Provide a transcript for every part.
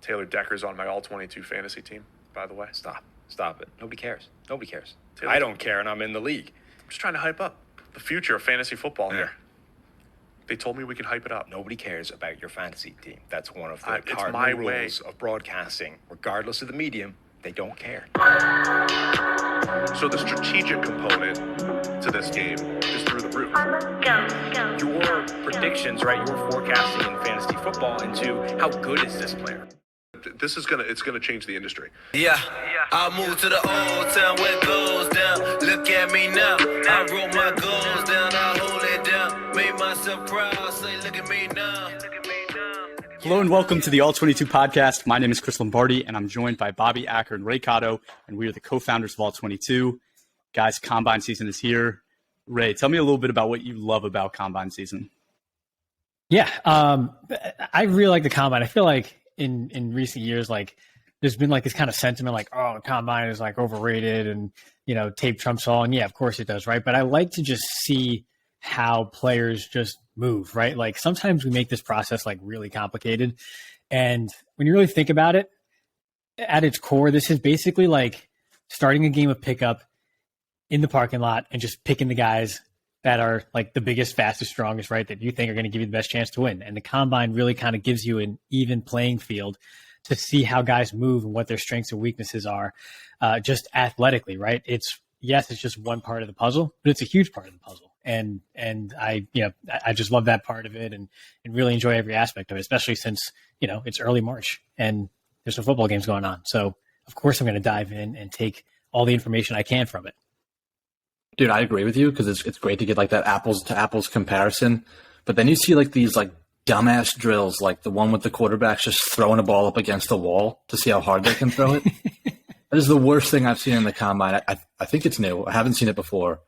Taylor Decker's on my All-22 fantasy team, by the way. Stop it. Nobody cares. Taylor, I don't care, and I'm in the league. I'm just trying to hype up the future of fantasy football here. They told me we could hype it up. Nobody cares about your fantasy team. That's one of the It's cardinal my rules way. of broadcasting. Regardless of the medium, they don't care. So the strategic component to this game is through the roof. Your predictions, right? Your forecasting in fantasy football into how good is this player. It's gonna change the industry. Yeah, I moved to the old town where it goes down. Look at me now. I wrote my goals down. I hold it down. Made myself proud. Say, look at me now. Hello and welcome to the All-22 podcast. My name is Chris Lombardi, and I'm joined by Bobby Acker and Ray Cotto, and we are the co-founders of All-22. Guys, Combine season is here. Ray, tell me a little bit about what you love about Combine season. Yeah, I really like the Combine. I feel like in recent years, like there's been like this kind of sentiment like, oh, the Combine is like overrated and, you know, tape trumps all. And yeah, of course it does, right? But I like to just see how players just move, right? Like sometimes we make this process like really complicated. And when you really think about it, at its core, this is basically like starting a game of pickup in the parking lot and just picking the guys that are like the biggest, fastest, strongest, right? That you think are going to give you the best chance to win. And the Combine really kind of gives you an even playing field to see how guys move and what their strengths and weaknesses are, just athletically, right? It's just one part of the puzzle, but it's a huge part of the puzzle. And I just love that part of it and really enjoy every aspect of it, especially since, you know, it's early March and there's some football games going on. So of course I'm going to dive in and take all the information I can from it. Dude, I agree with you because it's great to get like that apples to apples comparison. But then you see like these like dumbass drills, like the one with the quarterbacks just throwing a ball up against the wall to see how hard they can throw it. That is the worst thing I've seen in the Combine. I think it's new. I haven't seen it before.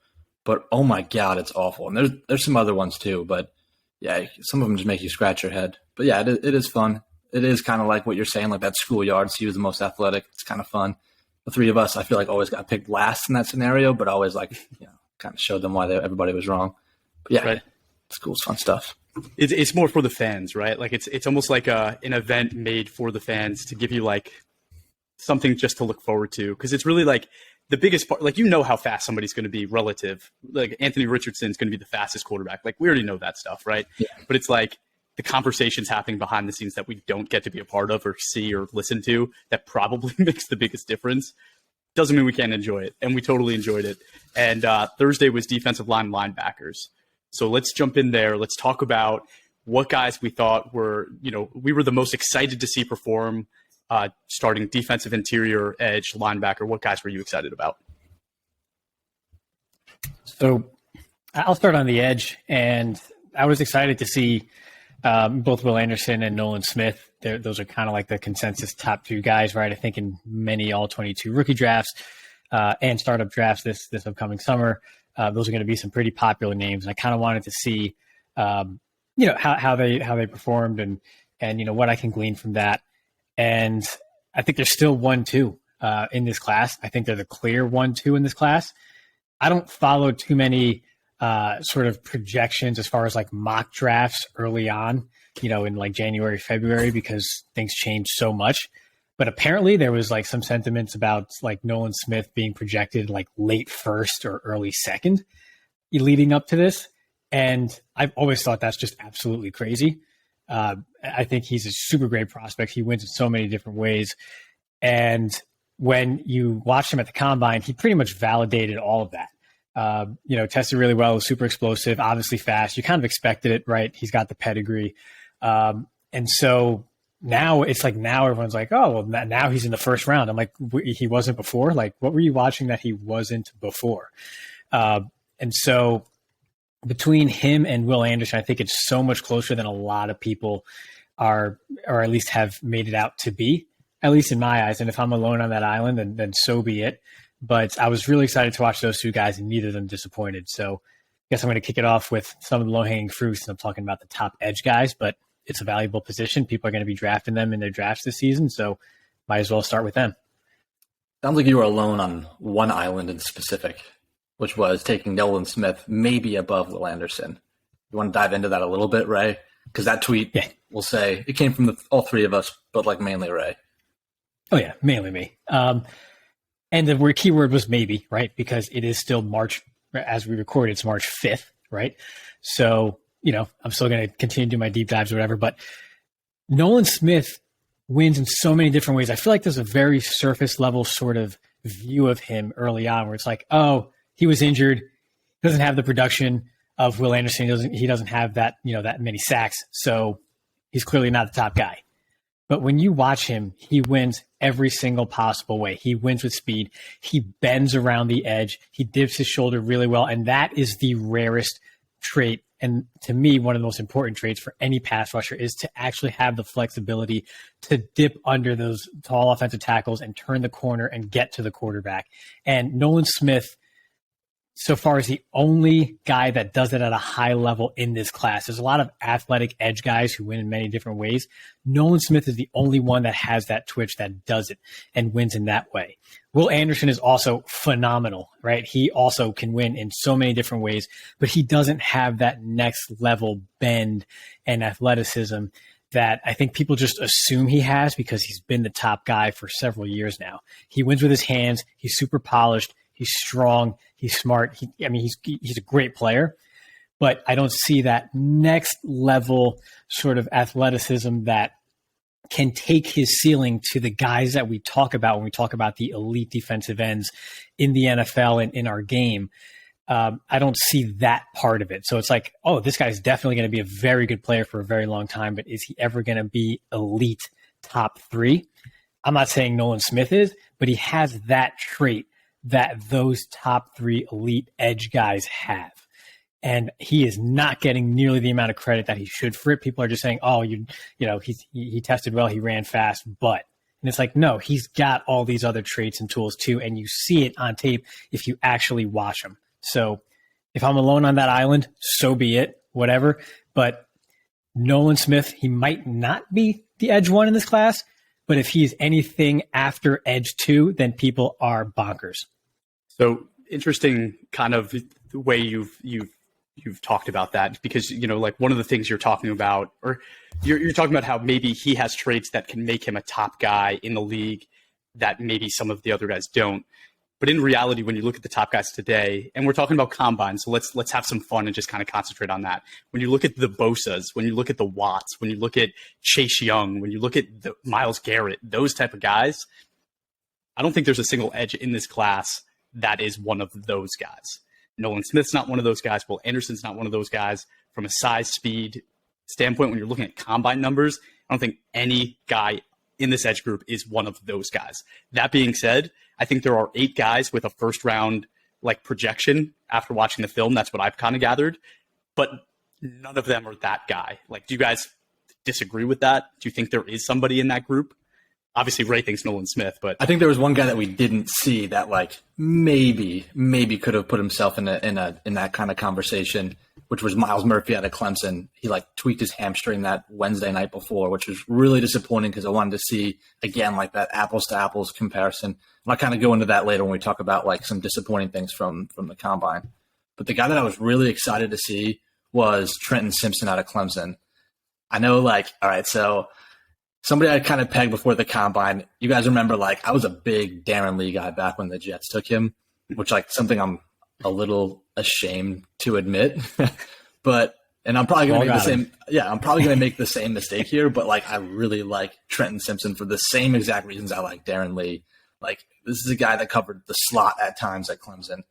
But oh my God, it's awful. And there's some other ones too. But yeah, some of them just make you scratch your head. But yeah, it is fun. It is kind of like what you're saying, like that schoolyard, see who's the most athletic. It's kind of fun. The three of us, I feel like always got picked last in that scenario, but always like, you know, kind of showed them why everybody was wrong. But yeah, right. It's cool. It's fun stuff. It's more for the fans, right? Like it's almost like an event made for the fans to give you like something just to look forward to. Cause it's really like the biggest part, like, you know how fast somebody's going to be relative. Like Anthony Richardson's going to be the fastest quarterback. Like we already know that stuff, right? Yeah. But it's like the conversations happening behind the scenes that we don't get to be a part of or see or listen to that probably makes the biggest difference. Doesn't mean we can't enjoy it. And we totally enjoyed it. And Thursday was defensive line linebackers. So let's jump in there. Let's talk about what guys we thought were, you know, we were the most excited to see perform starting defensive interior edge linebacker. What guys were you excited about? So I'll start on the edge. And I was excited to see both Will Anderson and Nolan Smith. Those are kind of like the consensus top two guys, right? I think in many All-22 rookie drafts and startup drafts this upcoming summer, those are going to be some pretty popular names. And I kind of wanted to see, you know, how they performed and you know what I can glean from that. And I think there's still 1-2 in this class. I think they're the clear 1-2 in this class. I don't follow too many sort of projections as far as like mock drafts early on, you know, in like January, February, because things change so much. But apparently there was like some sentiments about like Nolan Smith being projected like late first or early second leading up to this. And I've always thought that's just absolutely crazy. I think he's a super great prospect. He wins in so many different ways. And when you watch him at the Combine, he pretty much validated all of that. You know, tested really well, was super explosive, obviously fast. You kind of expected it, right? He's got the pedigree. And so now it's like, now everyone's like, oh, well, now he's in the first round. I'm like, he wasn't before? Like, what were you watching that he wasn't before? And so between him and Will Anderson, I think it's so much closer than a lot of people are, or at least have made it out to be, at least in my eyes. And if I'm alone on that island, then so be it. But I was really excited to watch those two guys, and neither of them disappointed. So I guess I'm going to kick it off with some of the low-hanging fruits, and I'm talking about the top edge guys, but it's a valuable position. People are going to be drafting them in their drafts this season, so might as well start with them. Sounds like you were alone on one island in specific, which was taking Nolan Smith maybe above Will Anderson. You want to dive into that a little bit, Ray? Because that tweet, we'll say, it came from all three of us, but like mainly Ray. Oh, yeah, mainly me. And the key word was maybe, right? Because it is still March, as we record, it's March 5th, right? So, I'm still going to continue to do my deep dives or whatever. But Nolan Smith wins in so many different ways. I feel like there's a very surface level sort of view of him early on where it's like, oh, he was injured, doesn't have the production of Will Anderson. He doesn't have that, that many sacks. So he's clearly not the top guy. But when you watch him, he wins every single possible way. He wins with speed. He bends around the edge. He dips his shoulder really well. And that is the rarest trait. And to me, one of the most important traits for any pass rusher is to actually have the flexibility to dip under those tall offensive tackles and turn the corner and get to the quarterback. And Nolan Smith, so far, is the only guy that does it at a high level in this class. There's a lot of athletic edge guys who win in many different ways. Nolan Smith is the only one that has that twitch that does it and wins in that way. Will Anderson is also phenomenal, right? He also can win in so many different ways, but he doesn't have that next level bend and athleticism that I think people just assume he has because he's been the top guy for several years now. He wins with his hands. He's super polished. He's strong. He's smart. He's a great player, but I don't see that next level sort of athleticism that can take his ceiling to the guys that we talk about when we talk about the elite defensive ends in the NFL and in our game. I don't see that part of it. So it's like, oh, this guy's definitely going to be a very good player for a very long time, but is he ever going to be elite top 3? I'm not saying Nolan Smith is, but he has that trait that those top 3 elite edge guys have. And he is not getting nearly the amount of credit that he should for it. People are just saying, oh, he tested well, he ran fast, but. And it's like, no, he's got all these other traits and tools too, and you see it on tape if you actually watch him. So if I'm alone on that island, so be it, whatever. But Nolan Smith, he might not be the edge 1 in this class, but if he's anything after edge 2, then people are bonkers. So interesting kind of the way you've talked about that, because, like one of the things you're talking about, or you're talking about how maybe he has traits that can make him a top guy in the league that maybe some of the other guys don't. But in reality, when you look at the top guys today, and we're talking about combine, so let's have some fun and just kind of concentrate on that. When you look at the Bosas, when you look at the Watts, when you look at Chase Young, when you look at the Myles Garrett, those type of guys, I don't think there's a single edge in this class that is one of those guys. Nolan Smith's not one of those guys. Will Anderson's not one of those guys. From a size, speed standpoint, when you're looking at combine numbers, I don't think any guy in this edge group is one of those guys. That being said, I think there are 8 guys with a first round projection after watching the film. That's what I've kind of gathered, but none of them are that guy. Do you guys disagree with that? Do you think there is somebody in that group? Obviously, Ray thinks Nolan Smith, but I think there was one guy that we didn't see that maybe could have put himself in that kind of conversation, which was Miles Murphy out of Clemson. He tweaked his hamstring that Wednesday night before, which was really disappointing because I wanted to see again that apples to apples comparison. And I'll kind of go into that later when we talk about some disappointing things from the combine. But the guy that I was really excited to see was Trenton Simpson out of Clemson. I know, all right, so somebody I kind of pegged before the combine. You guys remember, I was a big Darren Lee guy back when the Jets took him, which something I'm a little ashamed to admit. And I'm probably going to make the same. Yeah, I'm probably going to make the same mistake here. But I really like Trenton Simpson for the same exact reasons I like Darren Lee. This is a guy that covered the slot at times at Clemson.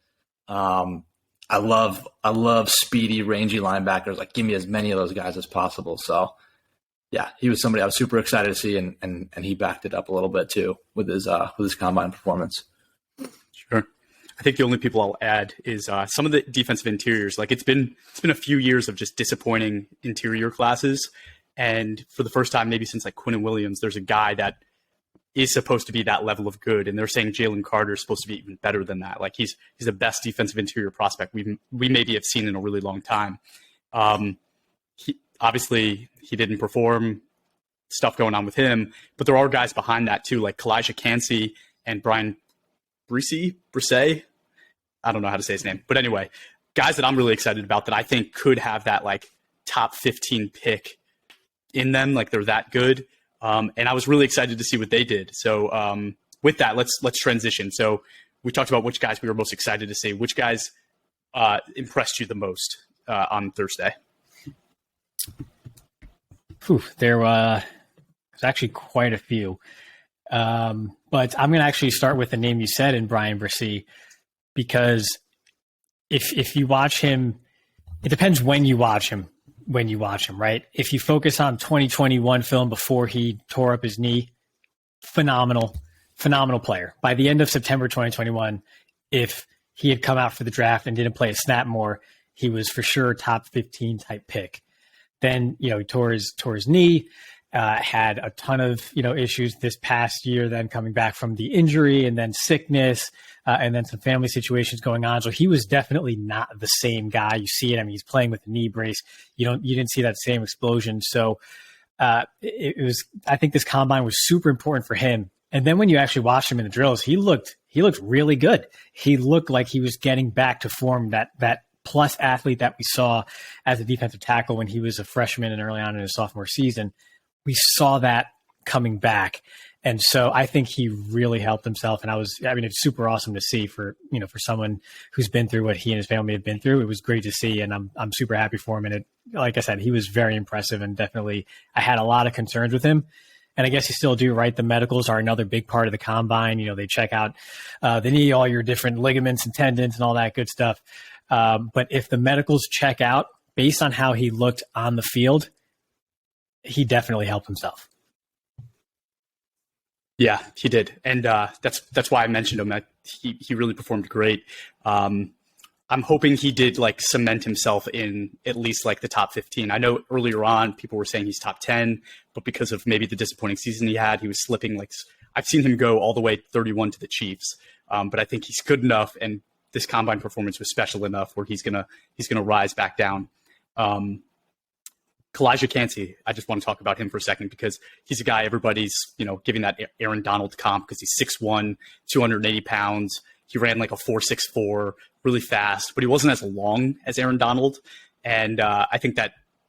I love speedy, rangy linebackers. Give me as many of those guys as possible. So. Yeah, he was somebody I was super excited to see, and he backed it up a little bit too with his combine performance. Sure. I think the only people I'll add is some of the defensive interiors. It's been a few years of just disappointing interior classes, and for the first time maybe since Quinnen Williams, there's a guy that is supposed to be that level of good, and they're saying Jalen Carter is supposed to be even better than that. He's the best defensive interior prospect we maybe have seen in a really long time. Obviously, he didn't perform, stuff going on with him, but there are guys behind that too, like Kalijah Cansey and Brian Brisset. I don't know how to say his name, but anyway, guys that I'm really excited about that I think could have that like top 15 pick in them. Like they're that good. And I was really excited to see what they did. So with that, let's transition. So we talked about which guys we were most excited to see. Which guys impressed you the most on Thursday? There was actually quite a few. But I'm going to actually start with the name you said in Brian Bresee, because if you watch him, it depends when you watch him, right? If you focus on 2021 film before he tore up his knee, phenomenal player. By the end of September 2021, if he had come out for the draft and didn't play a snap more, he was for sure top 15 type pick. Then, he tore his knee, had a ton of, issues this past year, then coming back from the injury and then sickness, and then some family situations going on. So he was definitely not the same guy. You see it. I mean, he's playing with a knee brace. You didn't see that same explosion. So I think this combine was super important for him. And then when you actually watched him in the drills, he looked really good. He looked like he was getting back to form, that plus athlete that we saw as a defensive tackle when he was a freshman and early on in his sophomore season. We saw that coming back. And so I think he really helped himself. And it's super awesome to see for someone who's been through what he and his family have been through. It was great to see. And I'm super happy for him. And like I said, he was very impressive, and definitely I had a lot of concerns with him. And I guess you still do, right? The medicals are another big part of the combine. They check out the knee, all your different ligaments and tendons and all that good stuff. But if the medicals check out based on how he looked on the field, he definitely helped himself. Yeah, he did. And that's why I mentioned him. He really performed great. I'm hoping he did like cement himself in at least like the top 15. I know earlier on people were saying he's top 10, but because of maybe the disappointing season he had, he was slipping. Like I've seen him go all the way 31 to the Chiefs. But I think he's good enough, and this combine performance was special enough where he's gonna rise back down. Kalijah Cansey, I just want to talk about him for a second because he's a guy everybody's, giving that Aaron Donald comp because he's 6'1", 280 pounds. He ran like a 4.64, really fast, but he wasn't as long as Aaron Donald. And I think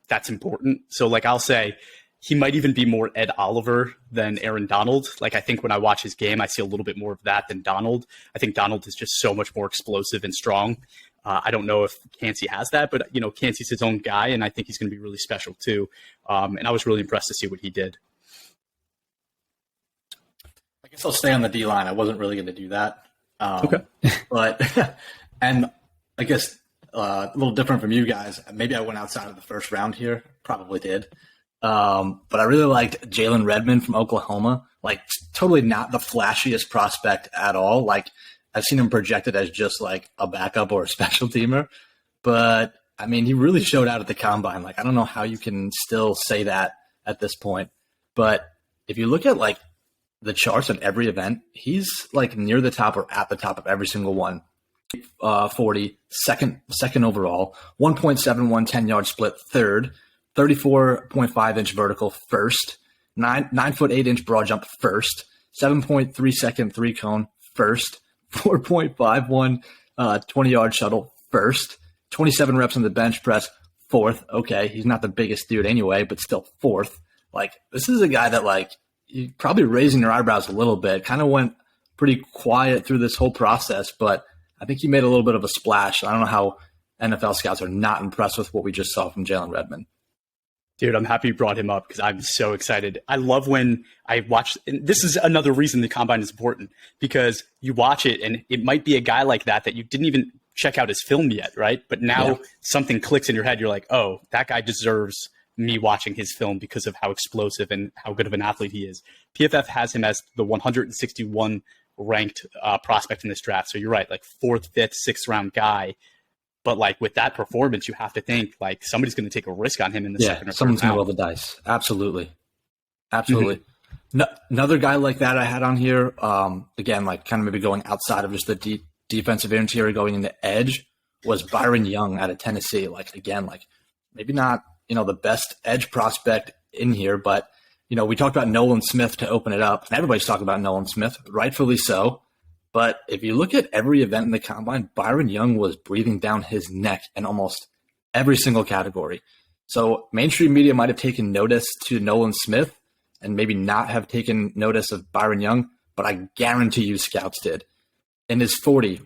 that's important. So like I'll say he might even be more Ed Oliver than Aaron Donald. Like I think when I watch his game, I see a little bit more of that than Donald. I think Donald is just so much more explosive and strong. I don't know if Cansey has that, but Cansey's his own guy, and I think he's going to be really special too. And I was really impressed to see what he did. I guess I'll stay on the D line. I wasn't really going to do that. Okay. But and I guess a little different from you guys. Maybe I went outside of the first round here. Probably did. But I really liked Jalen Redmond from Oklahoma. Like totally not the flashiest prospect at all. Like I've seen him projected as just like a backup or a special teamer. But I mean, he really showed out at the combine. Like I don't know how you can still say that at this point. But if you look at like the charts on every event, he's like near the top or at the top of every single one. 40, second overall, 1.71 10-yard split, third, 34.5-inch vertical, first, 9 foot 8-inch broad jump, first, 7.3 second three cone, first, 4.51 20-yard shuttle, first, 27 reps on the bench press, fourth. Okay, he's not the biggest dude anyway, but still fourth. Like this is a guy that like you probably raising your eyebrows a little bit. Kind of went pretty quiet through this whole process, but I think he made a little bit of a splash. I don't know how NFL scouts are not impressed with what we just saw from Jalen Redmond. Dude, I'm happy you brought him up because I'm so excited. I love when I watch, and this is another reason the combine is important, because you watch it and it might be a guy like that you didn't even check out his film yet, right? But now something clicks in your head. You're like, oh, that guy deserves me watching his film because of how explosive and how good of an athlete he is. PFF has him as the 161 ranked prospect in this draft. So you're right, like 4th, 5th, 6th round guy. But like with that performance, you have to think like somebody's going to take a risk on him in the second or third round. Someone's going to roll the dice. Absolutely. Another guy like that I had on here, again, like kind of maybe going outside of just the defensive interior, going into edge, was Byron Young out of Tennessee. Like, again, like maybe not, the best edge prospect in here, but, we talked about Nolan Smith to open it up, and everybody's talking about Nolan Smith, rightfully so. But if you look at every event in the combine, Byron Young was breathing down his neck in almost every single category. So mainstream media might have taken notice to Nolan Smith and maybe not have taken notice of Byron Young, but I guarantee you scouts did. In his 40,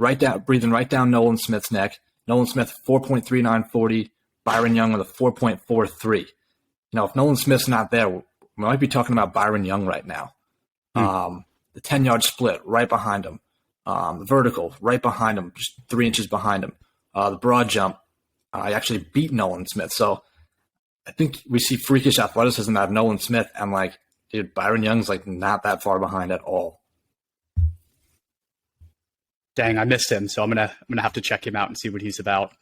breathing right down Nolan Smith's neck. Nolan Smith, 4.3940. Byron Young with a 4.43. If Nolan Smith's not there, we might be talking about Byron Young right now. The 10-yard split right behind him. The vertical right behind him, just 3 inches behind him. The broad jump, I actually beat Nolan Smith. So I think we see freakish athleticism out of Nolan Smith. And dude, Byron Young's not that far behind at all. Dang, I missed him, so I'm gonna have to check him out and see what he's about.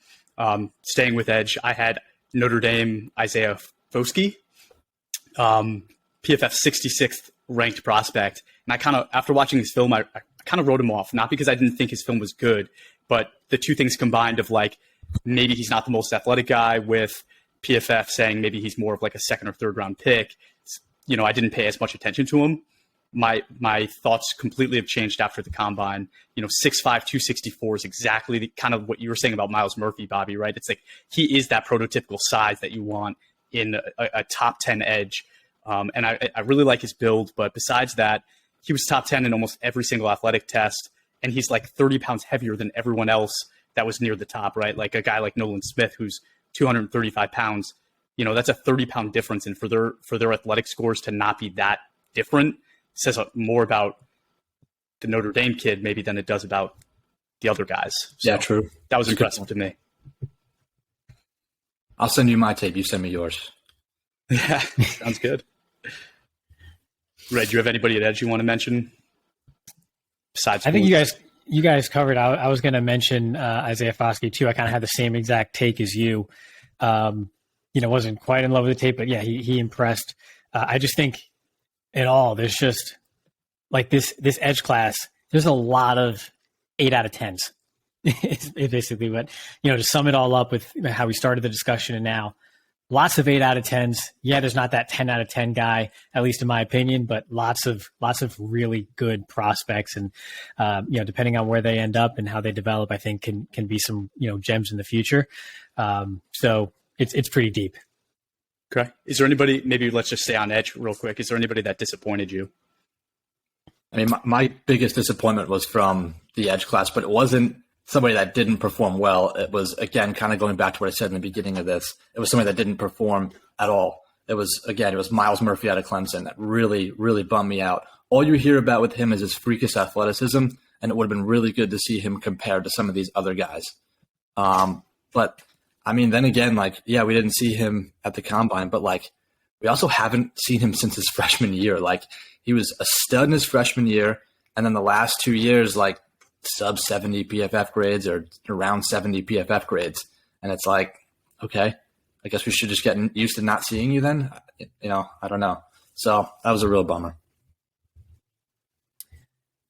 Staying with Edge, I had Notre Dame Isaiah Foskey, PFF 66th ranked prospect, and I kind of, after watching his film, I kind of wrote him off, not because I didn't think his film was good, but the two things combined of maybe he's not the most athletic guy, with PFF saying maybe he's more of a second or third round pick. I didn't pay as much attention to him. My thoughts completely have changed after the combine. 6'5", 264 is exactly the kind of what you were saying about Miles Murphy, Bobby, right? It's he is that prototypical size that you want in a top 10 edge. And I really like his build, but besides that, he was top 10 in almost every single athletic test. And he's 30 pounds heavier than everyone else that was near the top, right? Like a guy like Nolan Smith, who's 235 pounds, that's a 30-pound difference. And for their athletic scores to not be that different says more about the Notre Dame kid maybe than it does about the other guys. So yeah, true. That was impressive to me. I'll send you my tape. You send me yours. Yeah, sounds good. Red, do you have anybody at Edge you want to mention? Besides, I think you guys covered. I was going to mention Isaiah Foskey too. I kind of had the same exact take as you. Wasn't quite in love with the tape, but yeah, he impressed. I just think in all, there's just this edge class. There's a lot of 8 out of 10s. It's basically what, to sum it all up with how we started the discussion and now, lots of 8 out of 10s. Yeah, there's not that 10 out of 10 guy, at least in my opinion, but lots of really good prospects. And, depending on where they end up and how they develop, I think can be some, gems in the future. So it's pretty deep. Okay. Is there anybody, maybe let's just stay on Edge real quick. Is there anybody that disappointed you? I mean, my biggest disappointment was from the Edge class, but it wasn't somebody that didn't perform well. It was, again, kind of going back to what I said in the beginning of this. It was somebody that didn't perform at all. It was Miles Murphy out of Clemson that really, really bummed me out. All you hear about with him is his freakish athleticism, and it would have been really good to see him compared to some of these other guys. But I mean, then again, we didn't see him at the combine, but we also haven't seen him since his freshman year. He was a stud in his freshman year, and then the last 2 years, sub 70 PFF grades or around 70 PFF grades. And it's okay, I guess we should just get used to not seeing you then. I don't know. So that was a real bummer.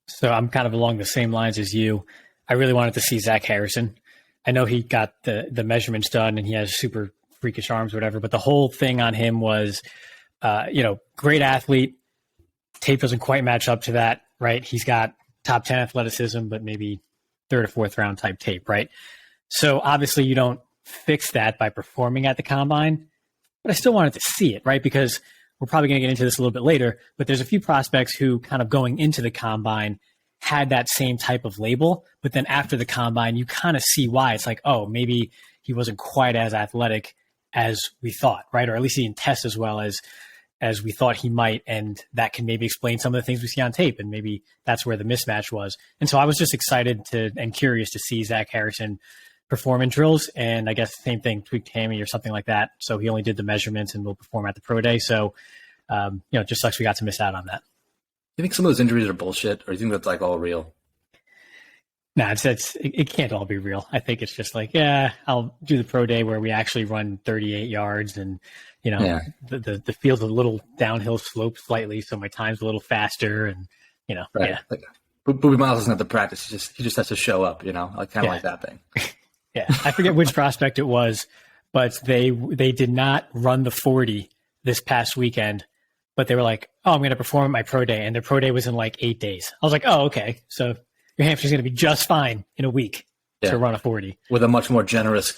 So I'm kind of along the same lines as you. I really wanted to see Zach Harrison. I know he got the measurements done and he has super freakish arms, whatever, but the whole thing on him was, great athlete. Tape doesn't quite match up to that, right? He's got top 10 athleticism, but maybe 3rd or 4th round type tape, right? So obviously you don't fix that by performing at the combine, but I still wanted to see it, right? Because we're probably going to get into this a little bit later, but there's a few prospects who kind of going into the combine had that same type of label, but then after the combine, you kind of see why. It's maybe he wasn't quite as athletic as we thought, right? Or at least he didn't test as well as we thought he might. And that can maybe explain some of the things we see on tape. And maybe that's where the mismatch was. And so I was just excited and curious to see Zach Harrison perform in drills. And I guess the same thing, tweaked hammy or something like that. So he only did the measurements and will perform at the pro day. So, it just sucks we got to miss out on that. You think some of those injuries are bullshit, or you think that's all real? No, it can't all be real. I think it's just I'll do the pro day where we actually run 38 yards and, the field's a little downhill slope slightly. So my time's a little faster and, right. Yeah. Booby Miles doesn't have to practice. He just has to show up, kind of like that thing. Yeah. I forget which prospect it was, but they did not run the 40 this past weekend, but they were I'm going to perform at my pro day. And their pro day was in 8 days. I was oh, okay. So your hamstring's going to be just fine in a week to run a 40 with a much more generous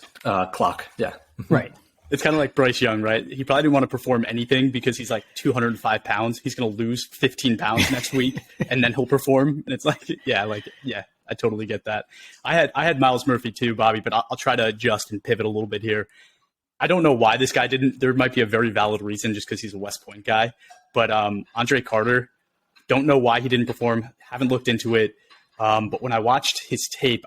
clock. Yeah. Right. It's kind of like Bryce Young, right? He probably didn't want to perform anything because he's like 205 pounds. He's going to lose 15 pounds next week, and then he'll perform. And it's like, yeah, I totally get that. I had Miles Murphy too, Bobby, but I'll try to adjust and pivot a little bit here. I don't know why this guy didn't. There might be a very valid reason, just because he's a West Point guy. But Andre Carter, don't know why he didn't perform. Haven't looked into it. But when I watched his tape,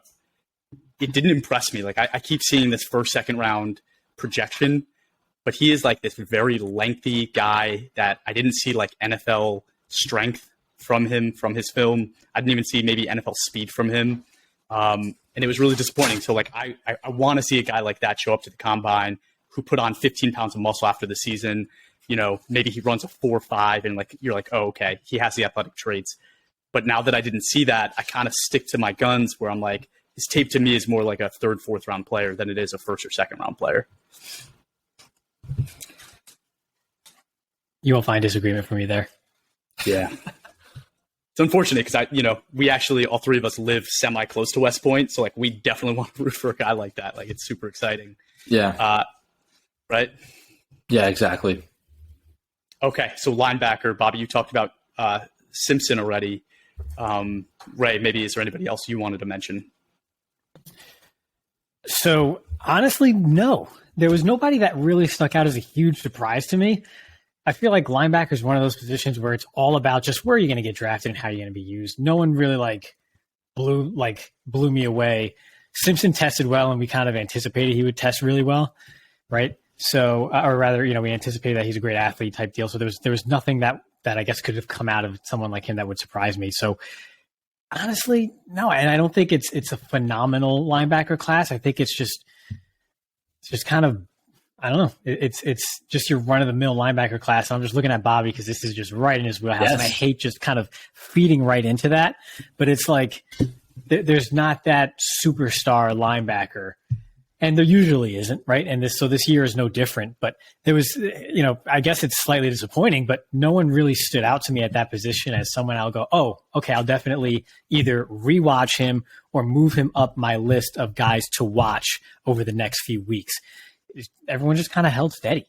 it didn't impress me. Like I keep seeing this first, second round projection, but he is like this very lengthy guy that I didn't see like NFL strength from him, from his film. I didn't even see maybe NFL speed from him. And it was really disappointing. So like, I want to see a guy like that show up to the combine who put on 15 pounds of muscle after the season. You know, maybe he runs a 4.5 and like, you're like, oh, okay, he has the athletic traits. But now that I didn't see that, I kind of stick to my guns where I'm like, his tape to me is more like a third, fourth round player than it is a first or second round player. You won't find disagreement from me there. Yeah. It's unfortunate because we actually, all three of us live semi close to West Point. So like, we definitely want to root for a guy like that. Like, it's super exciting. Yeah. Right. Yeah, exactly. Okay. So linebacker, Bobby, you talked about Simpson already. Ray, maybe is there anybody else you wanted to mention? So honestly, no, there was nobody that really stuck out as a huge surprise to me. I feel like linebacker is one of those positions where it's all about just where you're going to get drafted and how you're going to be used. No one really blew me away. Simpson tested well, and we kind of anticipated he would test really well, right? So, or rather, we anticipated that he's a great athlete type deal. So there was nothing that I guess could have come out of someone like him that would surprise me. So honestly, no, and I don't think it's a phenomenal linebacker class. I think it's just kind of, I don't know. It's just your run of the mill linebacker class. And I'm just looking at Bobby because this is just right in his wheelhouse, yes. And I hate just kind of feeding right into that. But it's like there's not that superstar linebacker, and there usually isn't, right? And this year is no different. But there was, I guess it's slightly disappointing, but no one really stood out to me at that position as someone I'll go, oh, okay, I'll definitely either rewatch him or move him up my list of guys to watch over the next few weeks. Everyone just kind of held steady.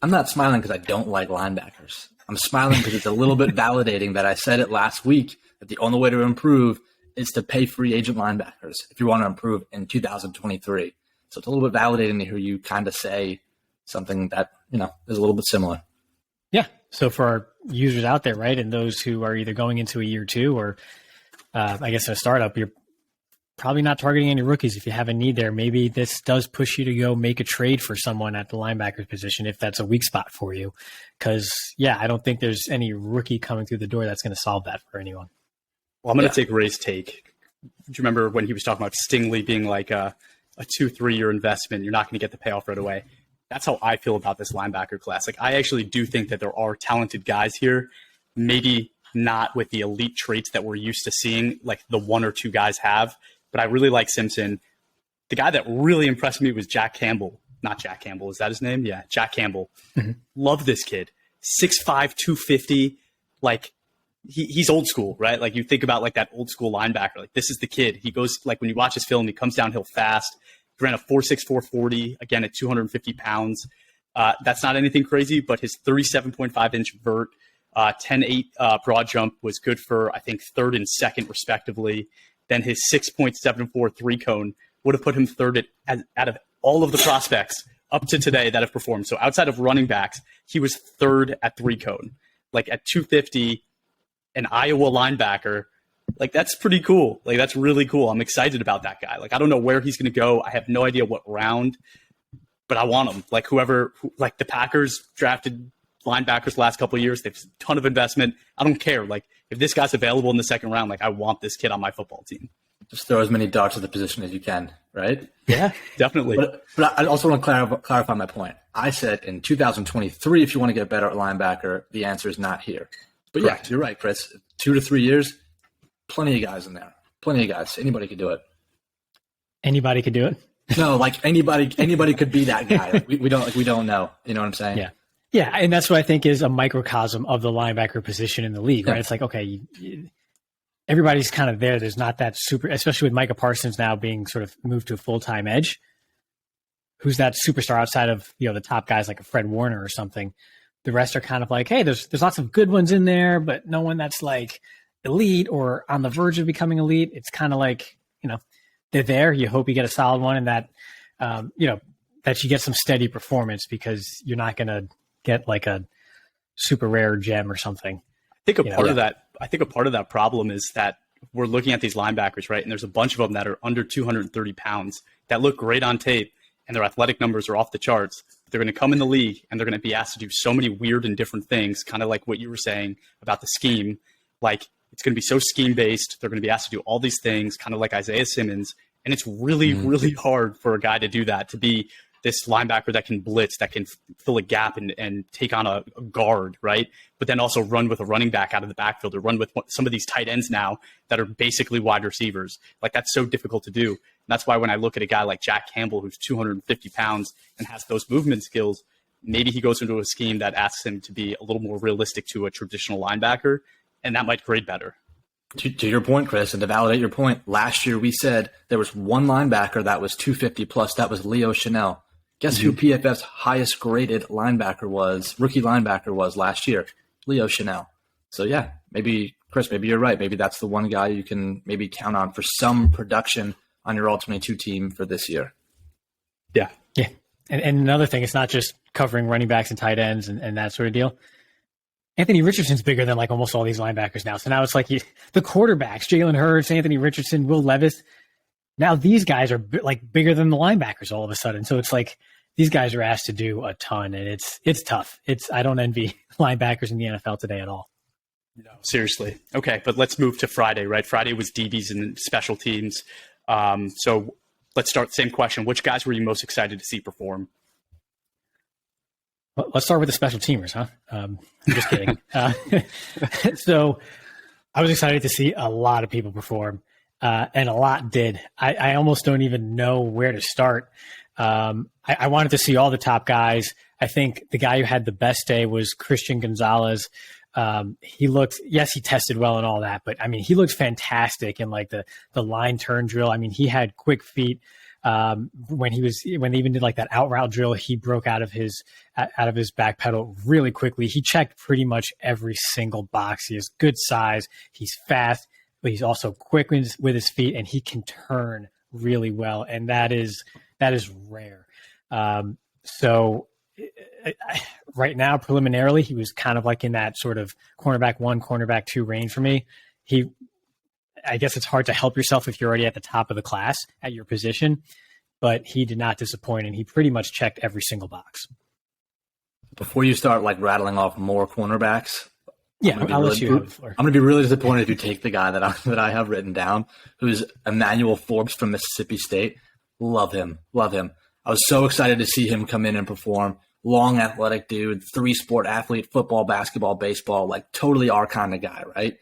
I'm not smiling because I don't like linebackers. I'm smiling because it's a little bit validating that I said it last week that the only way to improve is to pay free agent linebackers if you want to improve in 2023. So it's a little bit validating to hear you kind of say something that, is a little bit similar. Yeah. So for our users out there, right, and those who are either going into a year two or I guess a startup, you're probably not targeting any rookies if you have a need there. Maybe this does push you to go make a trade for someone at the linebacker position if that's a weak spot for you. Because, I don't think there's any rookie coming through the door that's going to solve that for anyone. Well, I'm going to take Ray's take. Do you remember when he was talking about Stingley being like a 2-3 year investment? You're not going to get the payoff right away. That's how I feel about this linebacker class. Like, I actually do think that there are talented guys here, maybe not with the elite traits that we're used to seeing, like the one or two guys have. But I really like Simpson. The guy that really impressed me was Jack Campbell. Not Jack Campbell. Is that his name? Yeah, Jack Campbell. Mm-hmm. Love this kid. 6'5", 250. Like, he's old school, right? Like, you think about like that old school linebacker. Like, this is the kid. He goes, like, when you watch his film, he comes downhill fast. He ran a 4.6, 440, again, at 250 pounds. That's not anything crazy, but his 37.5-inch vert, 10.8 broad jump was good for, I think, third and second, respectively. Then his 6.74 3-cone would have put him third out of all of the prospects up to today that have performed. So outside of running backs, he was third at 3-cone. Like, at 250, an Iowa linebacker, like, that's pretty cool. Like, that's really cool. I'm excited about that guy. Like, I don't know where he's going to go. I have no idea what round, but I want him. Like, like the Packers drafted linebackers the last couple of years. They've a ton of investment. I don't care. Like, if this guy's available in the second round, like, I want this kid on my football team. Just throw as many darts at the position as you can, right? Yeah, definitely. But I also want to clarify my point. I said in 2023, if you want to get better at linebacker, the answer is not here. But correct. Yeah, you're right, Chris. 2 to 3 years, plenty of guys in there. Plenty of guys. Anybody could do it. Anybody could do it? No, like anybody could be that guy. Like, we don't know. You know what I'm saying? Yeah. Yeah, and that's what I think is a microcosm of the linebacker position in the league, right? Yeah. It's like, okay, everybody's kind of there. There's not that super, especially with Micah Parsons now being sort of moved to a full-time edge. Who's that superstar outside of, the top guys like a Fred Warner or something? The rest are kind of like, hey, there's lots of good ones in there, but no one that's like elite or on the verge of becoming elite. It's kind of like, they're there. You hope you get a solid one, and that, that you get some steady performance, because you're not going to get like a super rare gem or something. I think a part of that problem is that we're looking at these linebackers, right? And there's a bunch of them that are under 230 pounds that look great on tape, and their athletic numbers are off the charts. They're going to come in the league and they're going to be asked to do so many weird and different things, kind of like what you were saying about the scheme. Like, it's going to be so scheme based. They're going to be asked to do all these things, kind of like Isaiah Simmons. And it's really, really hard for a guy to do that, to be this linebacker that can blitz, that can fill a gap and take on a guard, right? But then also run with a running back out of the backfield, or run with some of these tight ends now that are basically wide receivers. Like, that's so difficult to do. And that's why when I look at a guy like Jack Campbell, who's 250 pounds and has those movement skills, maybe he goes into a scheme that asks him to be a little more realistic to a traditional linebacker, and that might grade better. To your point, Chris, and to validate your point, last year we said there was one linebacker that was 250 plus. That was Leo Chanel. Guess who PFF's highest graded rookie linebacker was last year? Leo Chanel. So yeah, maybe, Chris, maybe you're right. Maybe that's the one guy you can maybe count on for some production on your All-22 team for this year. Yeah. Yeah. And another thing, it's not just covering running backs and tight ends and that sort of deal. Anthony Richardson's bigger than like almost all these linebackers now. So now it's like the quarterbacks, Jalen Hurts, Anthony Richardson, Will Levis. Now these guys are like bigger than the linebackers all of a sudden. So it's like these guys are asked to do a ton, and it's tough. I don't envy linebackers in the NFL today at all. No, seriously. Okay, but let's move to Friday, right? Friday was DBs and special teams. So let's start the same question. Which guys were you most excited to see perform? Well, let's start with the special teamers, huh? I'm just kidding. So I was excited to see a lot of people perform, and a lot did. I almost don't even know where to start. I wanted to see all the top guys. I think the guy who had the best day was Christian Gonzalez. He tested well and all that, but I mean, he looks fantastic in like the line turn drill. I mean, he had quick feet. When they even did like that out route drill, he broke out of his back pedal really quickly. He checked pretty much every single box. He has good size. He's fast, but he's also quick with his feet, and he can turn really well. And that is rare. So right now, preliminarily, he was kind of like in that sort of cornerback 1, cornerback 2 range for me. I guess it's hard to help yourself if you're already at the top of the class at your position, but he did not disappoint, and he pretty much checked every single box. Before you start like rattling off more cornerbacks, yeah, I'll let you have the floor. I'm going to be really disappointed if you take the guy that I have written down, who's Emmanuel Forbes from Mississippi State. Love him. I was so excited to see him come in and perform. Long, athletic dude, 3-sport athlete, football, basketball, baseball, like totally our kind of guy, right?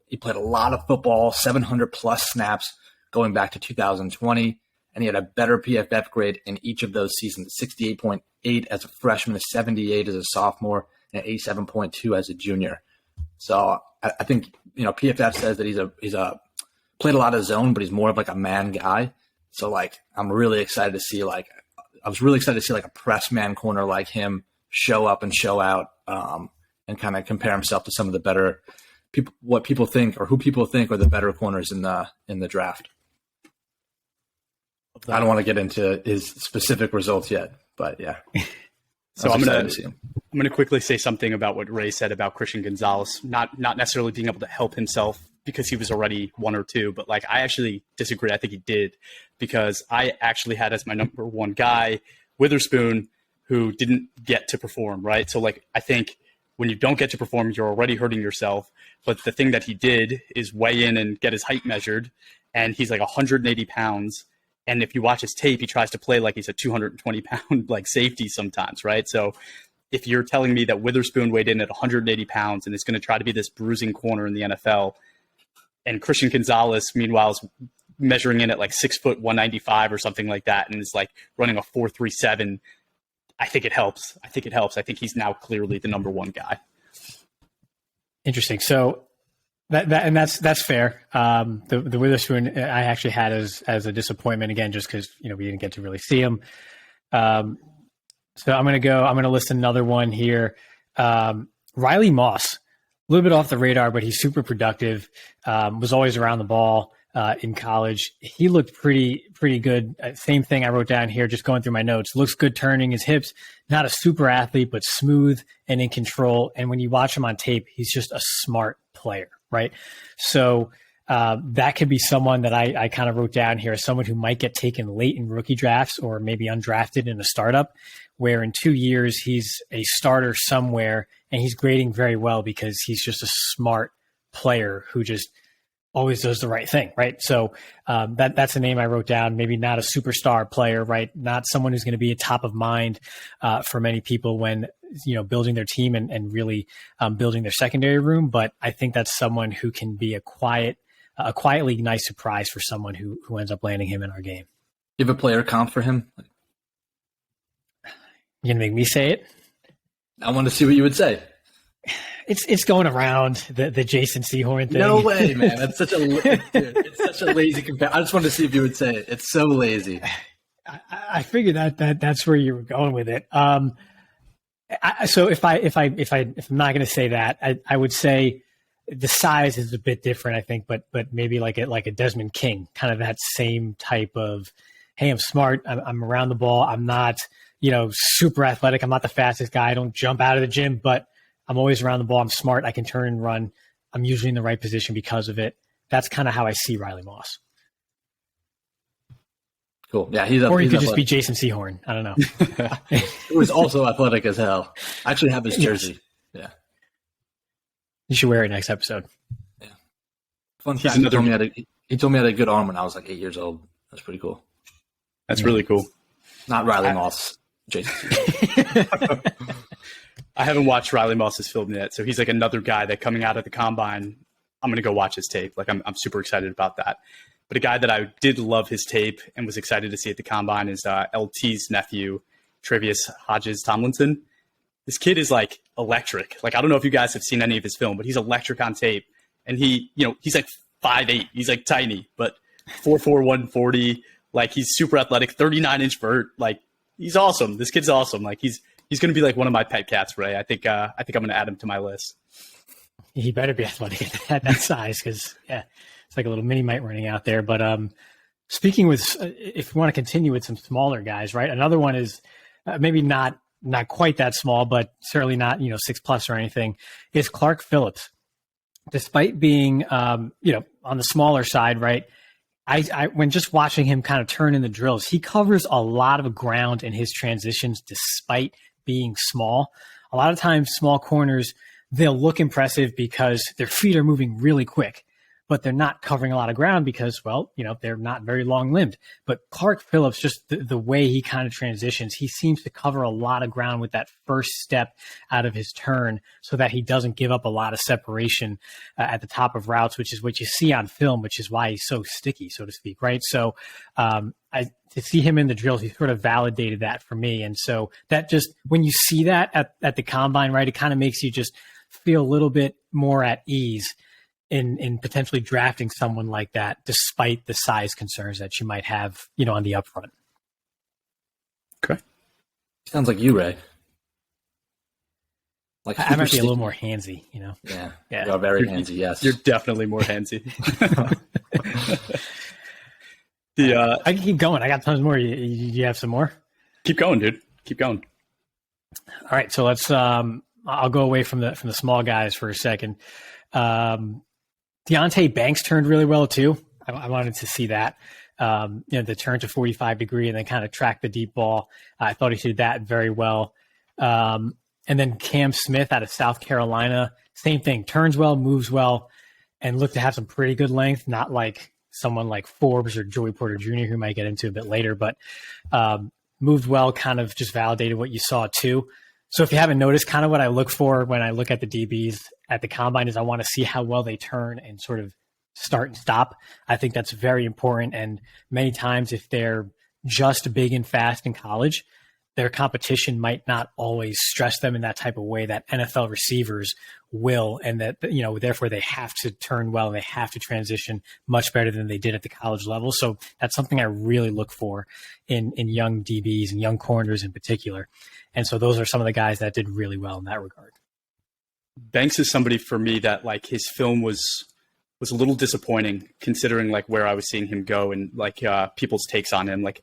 He played a lot of football, 700 plus snaps going back to 2020, and he had a better PFF grade in each of those seasons, 68.8 as a freshman, a 78 as a sophomore, and 87.2 as a junior. So I think, PFF says that he's played a lot of zone, but he's more of like a man guy. So like, I was really excited to see like a press man corner like him show up and show out, and kind of compare himself to some of the better people, who people think are the better corners in the draft. I don't want to get into his specific results yet, but yeah. So I'm gonna quickly say something about what Ray said about Christian Gonzalez, not necessarily being able to help himself because he was already 1 or 2, but like I actually disagree. I think he did, because I actually had as my number 1 guy Witherspoon, who didn't get to perform, right? So like I think when you don't get to perform, you're already hurting yourself. But the thing that he did is weigh in and get his height measured, and he's like 180 pounds. And if you watch his tape, he tries to play like he's a 220-pound like safety sometimes, right? So if you're telling me that Witherspoon weighed in at 180 pounds and is going to try to be this bruising corner in the NFL, and Christian Gonzalez, meanwhile, is measuring in at like 6 foot 195 or something like that, and is like running a 4.37, I think it helps. I think he's now clearly the number 1 guy. Interesting. So That's fair. The Witherspoon I actually had as a disappointment again, just because we didn't get to really see him. So I'm gonna list another one here. Riley Moss, a little bit off the radar, but he's super productive. Was always around the ball in college. He looked pretty good. Same thing I wrote down here, just going through my notes. Looks good turning his hips. Not a super athlete, but smooth and in control. And when you watch him on tape, he's just a smart player, right? So that could be someone that I kind of wrote down here as someone who might get taken late in rookie drafts or maybe undrafted in a startup, where in 2 years he's a starter somewhere and he's grading very well because he's just a smart player who just always does the right thing, right? So that's a name I wrote down. Maybe not a superstar player, right? Not someone who's going to be a top of mind for many people when building their team and really building their secondary room. But I think that's someone who can be a quietly nice surprise for someone who ends up landing him in our game. You have a player comp for him? You gonna make me say it? I want to see what you would say. It's going around the Jason Sehorn thing. No way, man. It's such a lazy comparison. I just wanted to see if you would say it. It's so lazy. I figured that's where you were going with it. So if I'm not going to say that, I would say the size is a bit different, I think, but maybe like a Desmond King, kind of that same type of, hey, I'm smart, I'm around the ball, I'm not super athletic, I'm not the fastest guy, I don't jump out of the gym, but I'm always around the ball. I'm smart. I can turn and run. I'm usually in the right position because of it. That's kind of how I see Riley Moss. Cool. Yeah, or he could athletic. Just be Jason Sehorn. I don't know. He was also athletic as hell. I actually have his jersey. Yes. Yeah. You should wear it next episode. Yeah. Fun fact, he told me I had a good arm when I was like 8 years old. That's pretty cool. That's really cool. Not Riley Moss, Jason I haven't watched Riley Moss's film yet, so he's like another guy that coming out of the combine, I'm going to go watch his tape. Like I'm super excited about that. But a guy that I did love his tape and was excited to see at the combine is LT's nephew, Trevius Hodges Tomlinson. This kid is like electric. Like I don't know if you guys have seen any of his film, but he's electric on tape. And he's like 5'8". He's like tiny, but 4'4", 140. Like he's super athletic, 39-inch vert. Like he's awesome. This kid's awesome. Like he's going to be like one of my pet cats, Ray. I think I'm going to add him to my list. He better be athletic at that size because, yeah, it's like a little mini mite running out there. But speaking with, if you want to continue with some smaller guys, right? Another one is maybe not quite that small, but certainly not 6+ or anything. Is Clark Phillips, despite being on the smaller side, right? I when just watching him kind of turn in the drills, he covers a lot of ground in his transitions despite being small. A lot of times small corners, they'll look impressive because their feet are moving really quick, but they're not covering a lot of ground because, well, they're not very long-limbed. But Clark Phillips, just the way he kind of transitions, he seems to cover a lot of ground with that first step out of his turn so that he doesn't give up a lot of separation at the top of routes, which is what you see on film, which is why he's so sticky, so to speak, right? So to see him in the drills, he sort of validated that for me. And so that just, when you see that at the combine, right, it kind of makes you just feel a little bit more at ease in potentially drafting someone like that, despite the size concerns that you might have, on the upfront. Okay. Sounds like you, Ray. Like I'm actually a little more handsy, Yeah. You are very handsy, yes. You're definitely more handsy. I can keep going. I got tons more. You have some more? Keep going, dude. Keep going. All right. So let's, I'll go away from the small guys for a second. Deonte Banks turned really well too. I wanted to see that. The turn to 45 degree and then kind of track the deep ball. I thought he did that very well. And then Cam Smith out of South Carolina, same thing, turns well, moves well, and looked to have some pretty good length, not like someone like Forbes or Joey Porter Jr., who might get into a bit later, but moved well, kind of just validated what you saw too. So if you haven't noticed, kind of what I look for when I look at the DBs at the combine is I want to see how well they turn and sort of start and stop. I think that's very important. And many times if they're just big and fast in college, their competition might not always stress them in that type of way that NFL receivers will, and that, therefore they have to turn well and they have to transition much better than they did at the college level. So that's something I really look for in young DBs and young corners in particular. And so those are some of the guys that did really well in that regard. Banks is somebody for me that like his film was a little disappointing considering like where I was seeing him go and like people's takes on him. Like,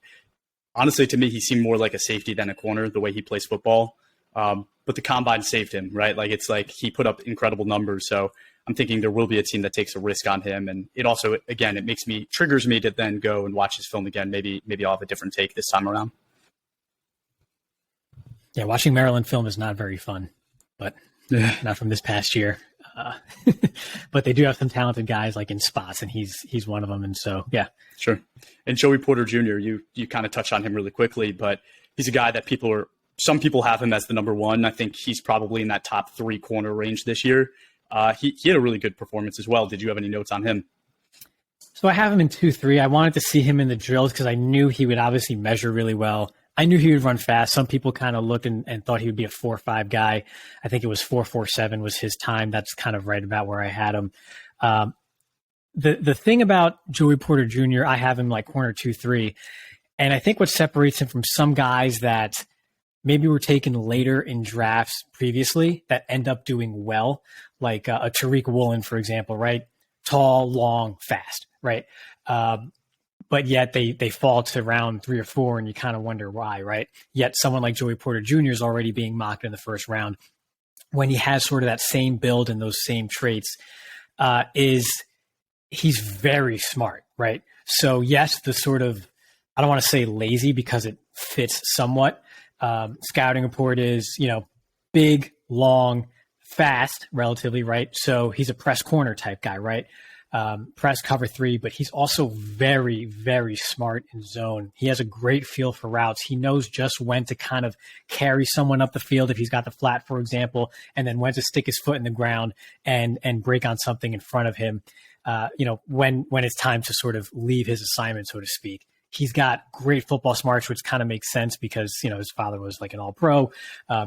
honestly, to me, he seemed more like a safety than a corner the way he plays football. But the combine saved him, right? Like, it's like he put up incredible numbers. So I'm thinking there will be a team that takes a risk on him. And it also, again, triggers me to then go and watch his film again. Maybe I'll have a different take this time around. Yeah, watching Maryland film is not very fun, but not from this past year. But they do have some talented guys like in spots, and he's one of them. And so, yeah. Sure. And Joey Porter Jr., you kind of touched on him really quickly, but he's a guy that some people have him as the number one. I think he's probably in that top 3 corner range this year. He had a really good performance as well. Did you have any notes on him? So I have him in 2-3. I wanted to see him in the drills because I knew he would obviously measure really well. I knew he would run fast. Some people kind of looked and thought he would be a 4.5 guy. I think it was 4.47 was his time. That's kind of right about where I had him. The thing about Joey Porter Jr., I have him like corner 2-3. And I think what separates him from some guys that maybe were taken later in drafts previously that end up doing well, like a Tariq Woolen, for example, right? Tall, long, fast, right? But yet they fall to round 3 or 4, and you kind of wonder why, right? Yet someone like Joey Porter Jr. is already being mocked in the first round when he has sort of that same build and those same traits. He's very smart, right? So yes, the sort of, I don't want to say lazy because it fits somewhat. Scouting report is, big, long, fast, relatively, right? So he's a press corner type guy, right? Press cover 3, but he's also very, very smart in zone. He has a great feel for routes. He knows just when to kind of carry someone up the field if he's got the flat, for example, and then when to stick his foot in the ground and break on something in front of him. When it's time to sort of leave his assignment, so to speak. He's got great football smarts, which kind of makes sense because, his father was like an all-pro.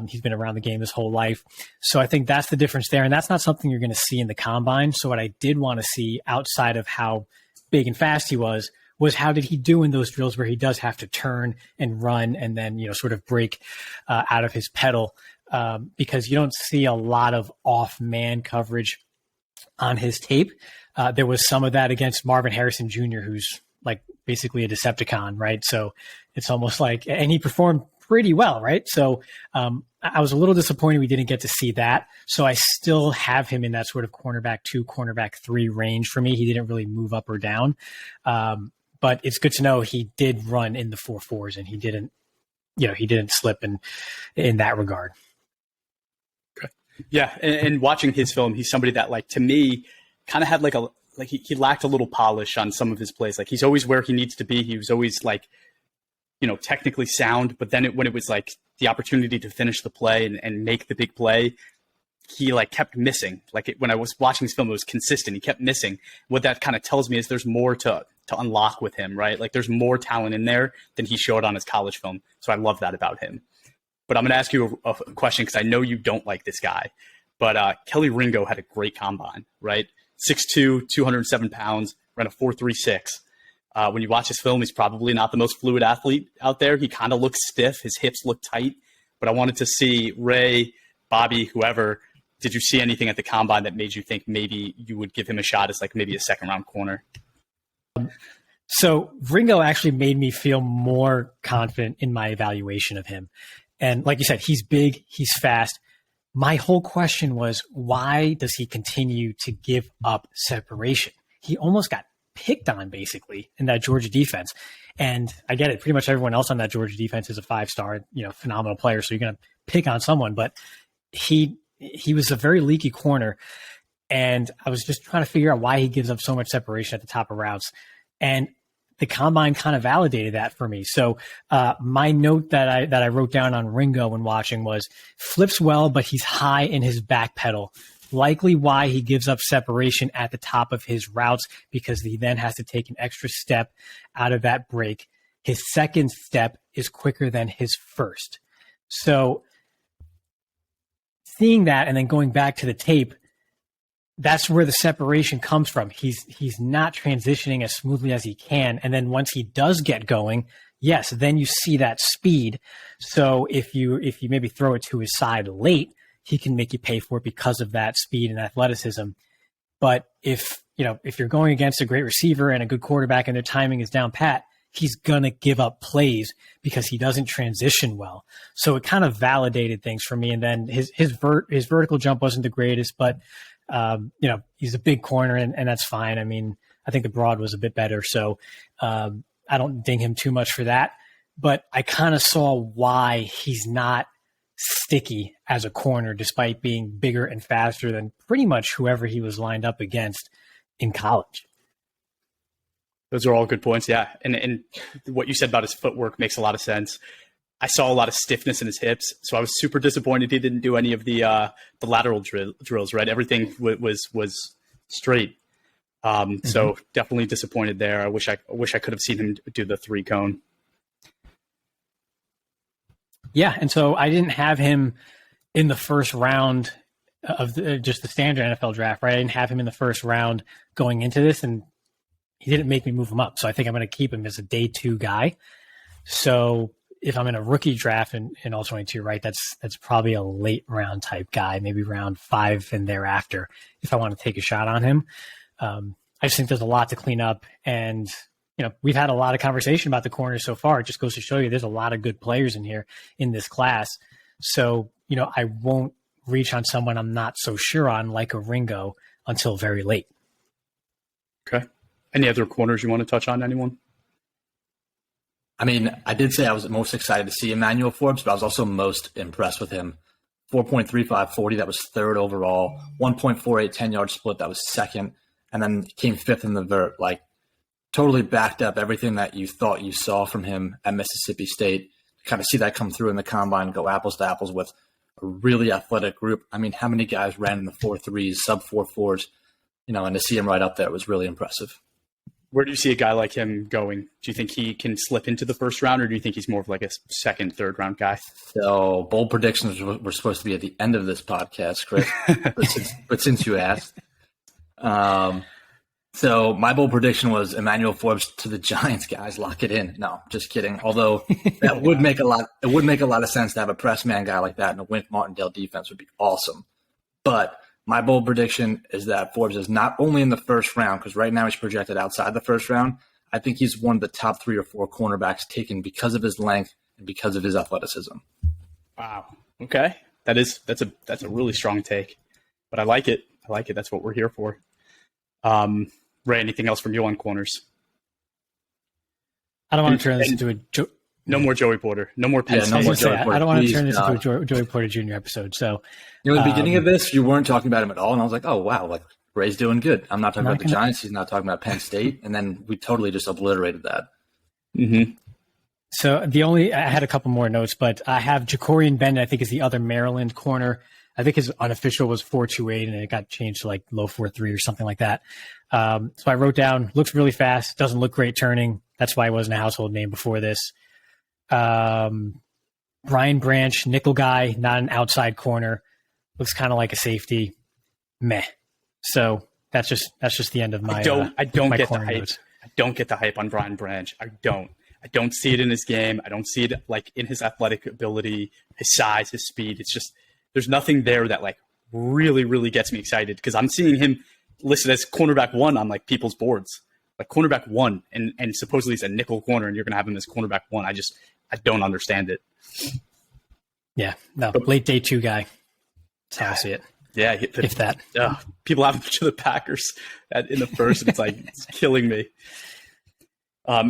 He's been around the game his whole life. So I think that's the difference there. And that's not something you're going to see in the combine. So what I did want to see outside of how big and fast he was how did he do in those drills where he does have to turn and run and then, sort of break out of his pedal, because you don't see a lot of off-man coverage on his tape. There was some of that against Marvin Harrison Jr., who's like basically a Decepticon, right? So it's almost like, and he performed pretty well, right? So I was a little disappointed we didn't get to see that. So I still have him in that sort of cornerback 2, cornerback 3 range for me. He didn't really move up or down. But it's good to know he did run in the 4.4s and he didn't slip in that regard. Okay. Yeah. And watching his film, he's somebody that, like, to me, kind of had he lacked a little polish on some of his plays. Like, he's always where he needs to be. He was always like, technically sound, but then when it was like the opportunity to finish the play and make the big play, he like kept missing. When I was watching his film, it was consistent. He kept missing. What that kind of tells me is there's more to unlock with him, right? Like, there's more talent in there than he showed on his college film. So I love that about him. But I'm going to ask you a question because I know you don't like this guy. But Kelly Ringo had a great combine, right? 6'2", 207 pounds, ran a 4.36. When you watch his film, he's probably not the most fluid athlete out there. He kind of looks stiff. His hips look tight. But I wanted to see Ray, Bobby, whoever, did you see anything at the combine that made you think maybe you would give him a shot as like maybe a second-round corner? So Ringo actually made me feel more confident in my evaluation of him. And like you said, he's big, he's fast. My whole question was, why does he continue to give up separation? He almost got picked on basically in that Georgia defense. And I get it. Pretty much everyone else on that Georgia defense is a 5-star, phenomenal player. So you're going to pick on someone, but he was a very leaky corner. And I was just trying to figure out why he gives up so much separation at the top of routes. And the combine kind of validated that for me. So my note that I wrote down on Ringo when watching was flips well, but he's high in his back pedal. Likely why he gives up separation at the top of his routes, because he then has to take an extra step out of that break. his second step is quicker than his first. So seeing that and then going back to the tape, that's where the separation comes from. He's not transitioning as smoothly as he can. And then once he does get going, yes, then you see that speed. So if you maybe throw it to his side late, he can make you pay for it because of that speed and athleticism. But if you're going against a great receiver and a good quarterback and their timing is down pat, he's going to give up plays because he doesn't transition well. So it kind of validated things for me. And then his vertical jump wasn't the greatest, but he's a big corner and that's fine. I mean, I think the broad was a bit better. So I don't ding him too much for that, but I kind of saw why he's not sticky as a corner, despite being bigger and faster than pretty much whoever he was lined up against in college. Those are all good points. Yeah. And what you said about his footwork makes a lot of sense. I saw a lot of stiffness in his hips, so I was super disappointed he didn't do any of the lateral drills, right? Everything was straight. So definitely disappointed there. I wish I could have seen him do the 3-cone. Yeah, and so I didn't have him in the first round of just the standard NFL draft, right? I didn't have him in the first round going into this, and he didn't make me move him up. So I think I'm going to keep him as a day 2 guy. So if I'm in a rookie draft in All-22, right, that's probably a late round type guy, maybe round 5 and thereafter, if I want to take a shot on him. I just think there's a lot to clean up, and we've had a lot of conversation about the corners so far. It just goes to show you there's a lot of good players in here in this class. So, I won't reach on someone I'm not so sure on, like a Ringo, until very late. Okay. Any other corners you want to touch on, anyone? I mean, I did say I was most excited to see Emmanuel Forbes, but I was also most impressed with him. 4.35 40, that was 3rd overall. 1.48 10-yard split, that was 2nd. And then came 5th in the vert. Like, totally backed up everything that you thought you saw from him at Mississippi State. Kind of see that come through in the combine, go apples to apples with a really athletic group. I mean, how many guys ran in the 4.3s, sub 4.4s, and to see him right up there was really impressive. Where do you see a guy like him going? Do you think he can slip into the first round, or do you think he's more of like a 2nd, 3rd round guy? So bold predictions were supposed to be at the end of this podcast, Chris, but since you asked. So my bold prediction was Emmanuel Forbes to the Giants, guys. Lock it in. No, just kidding. Although that would make a lot of sense to have a press man guy like that, and a Wink Martindale defense would be awesome. But my bold prediction is that Forbes is not only in the first round, because right now he's projected outside the first round. I think he's one of the top 3 or 4 cornerbacks taken because of his length and because of his athleticism. Wow. Okay. That's a really strong take, but I like it. That's what we're here for. Ray, anything else from you on corners? I don't want to turn this into a no more Joey Porter. No more Penn State. I don't want to turn this into a Joey Porter Jr. episode. So, in the beginning of this, you weren't talking about him at all, and I was like, "Oh wow, like Ray's doing good." I'm not talking about the Giants. He's not talking about Penn State, and then we totally just obliterated that. Mm-hmm. So I had a couple more notes, but I have Jacorian Bennett. I think is the other Maryland corner. I think his unofficial was 4.28, and it got changed to like low 4.3 or something like that. So I wrote down, looks really fast, doesn't look great turning. That's why he wasn't a household name before this. Brian Branch, nickel guy, not an outside corner. Looks kind of like a safety. Meh. So that's just the end of my. I don't my get the hype. notes. I don't get the hype on Brian Branch. I don't see it in his game. I don't see it like in his athletic ability, his size, his speed. It's just there's nothing there that like really, really gets me excited, because I'm seeing him listed as cornerback 1 on like people's boards, like cornerback 1, and supposedly he's a nickel corner, and you're going to have him as cornerback 1. I don't understand it. Yeah, no, late day 2 guy. That's how I see it. Yeah, if that. People have him to the Packers in the first, and it's like it's killing me.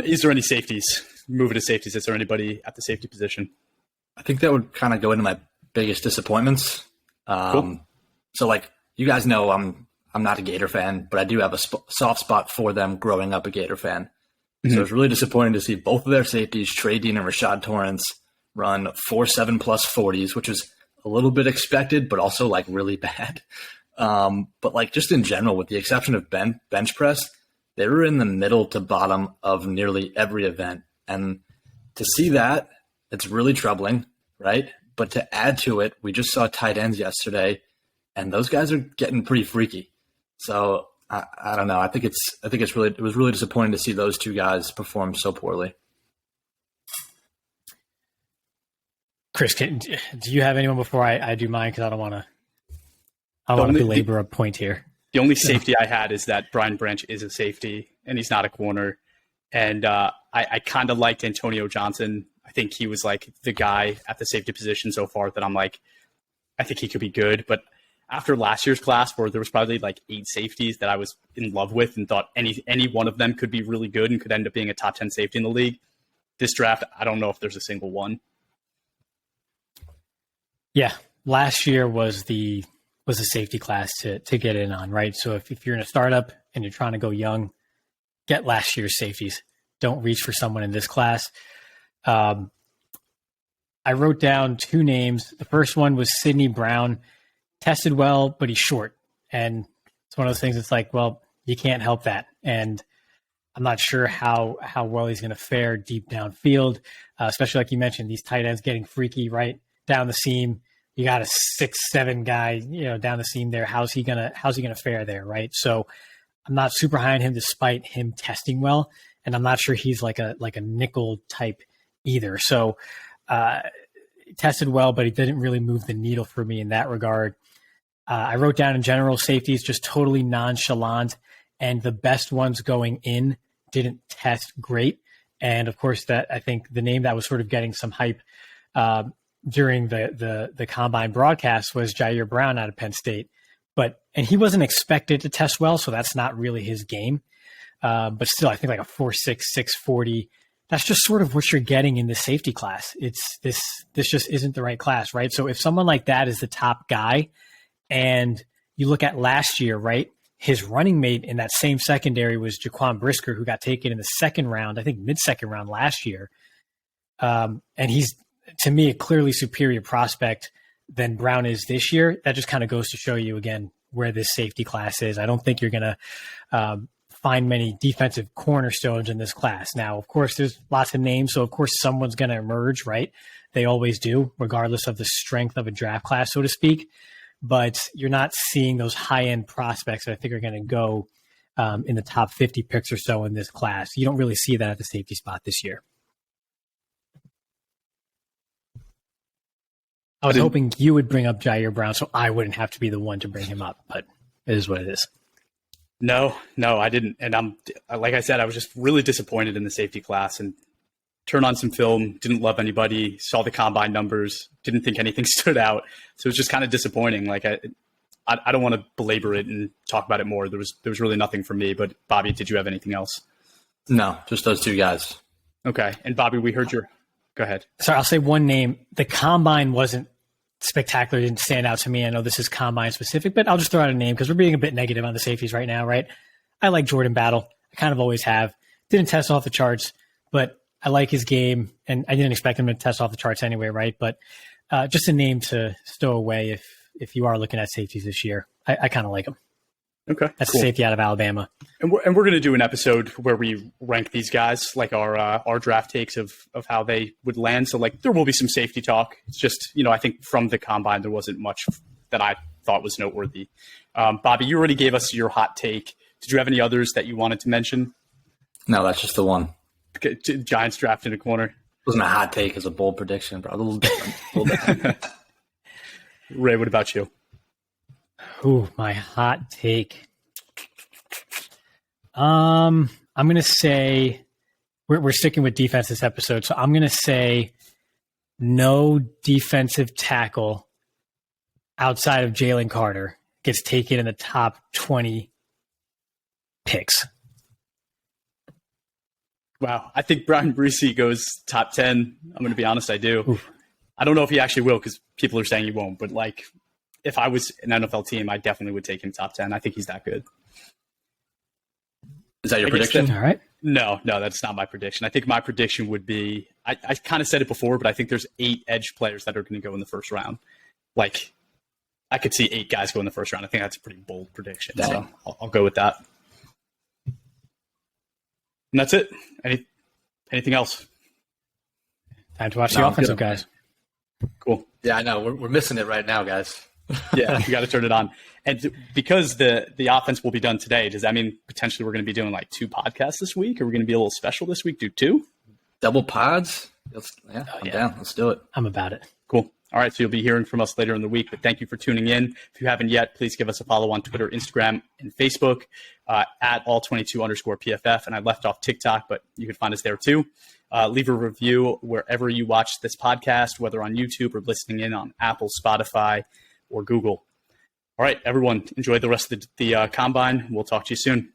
Is there any safeties? Moving to safeties, is there anybody at the safety position? I think that would kind of go into my biggest disappointments. Cool. So, like, you guys know I'm not a Gator fan, but I do have a soft spot for them growing up a Gator fan. Mm-hmm. So it's really disappointing to see both of their safeties, Trey Dean and Rashad Torrance, run 4.7 plus 40s, which was a little bit expected, but also like really bad. But like just in general, with the exception of bench press, they were in the middle to bottom of nearly every event. And to see that, it's really troubling, right? But to add to it, we just saw tight ends yesterday, and those guys are getting pretty freaky. So I don't know. I think it was really disappointing to see those two guys perform so poorly. Chris, do you have anyone before I do mine? Because I don't want to belabor a point here. The only safety I had is that Brian Branch is a safety, and he's not a corner. And I kind of liked Antonio Johnson. I think he was like the guy at the safety position so far that I'm like, I think he could be good. But after last year's class, where there was probably like 8 safeties that I was in love with and thought any one of them could be really good and could end up being a top 10 safety in the league, this draft, I don't know if there's a single one. Yeah, last year was a safety class to get in on, right? So if you're in a startup and you're trying to go young, get last year's safeties. Don't reach for someone in this class. I wrote down 2 names. The first one was Sidney Brown. Tested well, but he's short. And it's one of those things that's like, well, you can't help that. And I'm not sure how well he's going to fare deep downfield, especially like you mentioned, these tight ends getting freaky right down the seam. You got a 6'7" guy, down the seam there. How's he gonna fare there, right? So I'm not super high on him despite him testing well, and I'm not sure he's like a nickel type either. So tested well, but he didn't really move the needle for me in that regard. I wrote down in general safeties just totally nonchalant, and the best ones going in didn't test great. And of course, that I think the name that was sort of getting some hype during the combine broadcast was Jair Brown out of Penn State, and he wasn't expected to test well, so that's not really his game. But still, I think like a 4.6, 640. That's just sort of what you're getting in the safety class. This just isn't the right class, right? So if someone like that is the top guy, and you look at last year, right, his running mate in that same secondary was Jaquan Brisker, who got taken in the second round, I think mid-second round last year, and he's, to me, a clearly superior prospect than Brown is this year. That just kind of goes to show you, again, where this safety class is. I don't think you're going to find many defensive cornerstones in this class. Now, of course, there's lots of names, so of course someone's going to emerge, right? They always do, regardless of the strength of a draft class, so to speak. But you're not seeing those high-end prospects that I think are going to go in the top 50 picks or so in this class. You don't really see that at the safety spot this year. I was hoping you would bring up Jair Brown so I wouldn't have to be the one to bring him up, but it is what it is. No, I didn't. And like I said, I was just really disappointed in the safety class and turned on some film, didn't love anybody, saw the combine numbers, didn't think anything stood out. So it was just kind of disappointing. Like I don't want to belabor it and talk about it more. There was really nothing for me, but Bobby, did you have anything else? No, just those 2 guys. Okay. And Bobby, we heard go ahead. Sorry, I'll say one name. The combine wasn't spectacular, didn't stand out to me. I know this is combine specific, but I'll just throw out a name because we're being a bit negative on the safeties right now, right? I like Jordan Battle. I kind of always have. Didn't test off the charts, but I like his game, and I didn't expect him to test off the charts anyway, right? But just a name to stow away if you are looking at safeties this year. I kind of like him. Okay, that's cool. A safety out of Alabama. And we're going to do an episode where we rank these guys, like our draft takes of how they would land. So like there will be some safety talk. It's just, I think from the combine, there wasn't much that I thought was noteworthy. Bobby, you already gave us your hot take. Did you have any others that you wanted to mention? No, that's just the one. Okay, Giants draft in a corner. It wasn't a hot take, as a bold prediction, but a little different. Ray, what about you? Ooh, my hot take. I'm going to say we're sticking with defense this episode, so I'm going to say no defensive tackle outside of Jalen Carter gets taken in the top 20 picks. Wow, I think Brian Brucey goes top 10. I'm going to be honest, I do. Oof. I don't know if he actually will because people are saying he won't, but like if I was an NFL team, I definitely would take him top 10. I think he's that good. Is that your prediction? All right. No, that's not my prediction. I think my prediction would be, I kind of said it before, but I think there's 8 edge players that are going to go in the first round. Like, I could see 8 guys go in the first round. I think that's a pretty bold prediction. Dang. So I'll go with that. And that's it. Anything else? Time to watch No, the I'm offensive good. guys. Cool. Yeah, I know. We're missing it right now, guys. Yeah, you got to turn it on. And because the offense will be done today, does that mean potentially we're going to be doing like 2 podcasts this week? Or we're going to be a little special this week? Do 2? Double pods? I'm down. Let's do it. I'm about it. Cool. All right, so you'll be hearing from us later in the week, but thank you for tuning in. If you haven't yet, please give us a follow on Twitter, Instagram, and Facebook at all22_PFF. And I left off TikTok, but you can find us there too. Leave a review wherever you watch this podcast, whether on YouTube or listening in on Apple, Spotify, or Google. All right, everyone, enjoy the rest of the combine. We'll talk to you soon.